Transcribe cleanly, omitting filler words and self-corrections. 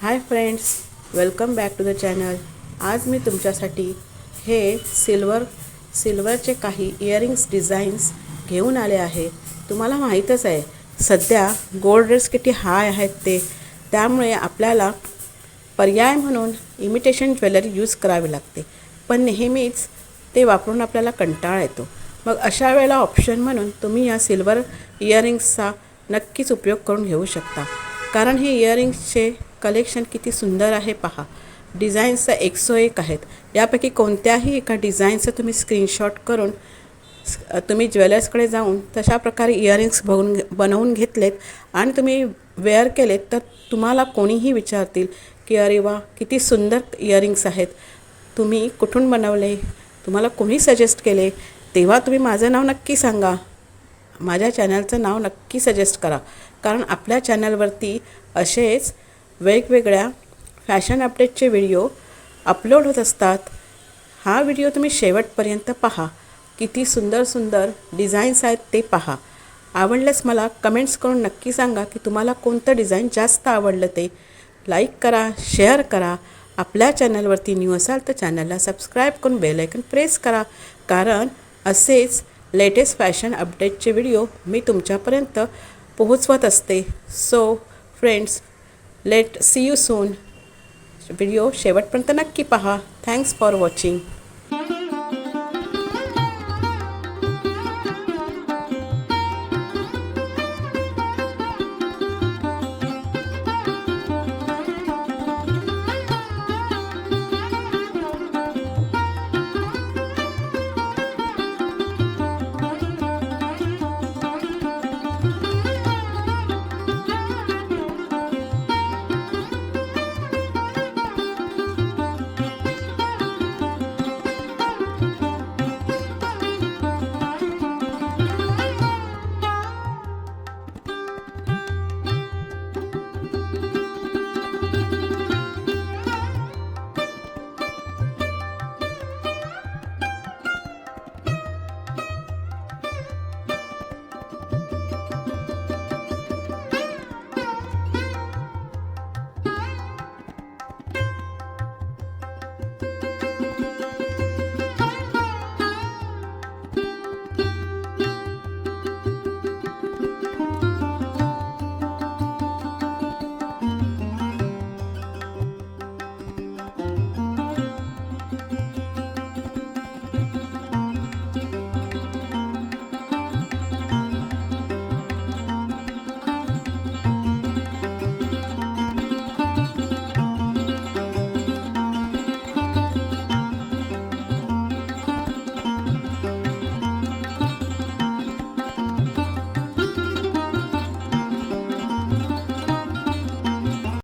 High friends, welcome back to the channel. आज मी तुमच्यासाठी हे सिल्वरचे काही इयरिंग्स डिझाईन्स घेऊन आले आहे। तुम्हाला माहीतच आहे सध्या गोल्ड रेट्स किती हाय आहेत त्यामुळे आपल्याला पर्याय म्हणून इमिटेशन ज्वेलरी यूज करावी लागते, पण नेहमीच ते वापरून आपल्याला कंटाळा येतो। मग अशा वेळेला ऑप्शन म्हणून तुम्ही या सिल्वर इयरिंग्सचा नक्कीच उपयोग करून घेऊ शकता, कारण हे इयरिंग्सचे कलेक्शन किती सुंदर आहे पहा। डिझाईन्स 101 आहेत। यापैकी कोणत्याही एका डिझाईनचं तुम्ही स्क्रीनशॉट करून तुम्ही ज्वेलर्सकडे जाऊन तशा प्रकारे इयरिंग्स बनवून घेतलेत आणि तुम्ही वेअर केलेत तर तुम्हाला कोणीही विचारतील की अरे वा, किती सुंदर इयरिंग्स आहेत, तुम्ही कुठून बनवले, तुम्हाला कोणी सजेस्ट केले। तेव्हा तुम्ही माझं नाव नक्की सांगा, माझ्या चॅनलचं नाव नक्की सजेस्ट करा, कारण आपल्या चॅनलवरती असेच वेगवेगळ्या फॅशन अपडेटचे व्हिडिओ अपलोड होत असतात। हा व्हिडिओ तुम्ही शेवटपर्यंत पहा, किती सुंदर सुंदर डिझाईन्स आहेत ते पहा। आवडल्यास मला कमेंट्स करून नक्की सांगा की तुम्हाला कोणतं डिझाईन जास्त आवडलं ते। लाईक करा, शेअर करा। आपल्या चॅनलवरती न्यू असाल तर चॅनलला सबस्क्राईब करून बेल आयकॉन प्रेस करा, कारण असेच लेटेस्ट फॅशन अपडेटचे व्हिडिओ मी तुमच्यापर्यंत पोहोचवत असते। So friends, let see you soon. Video शेवटपर्यंत नक्की पहा। Thanks for watching.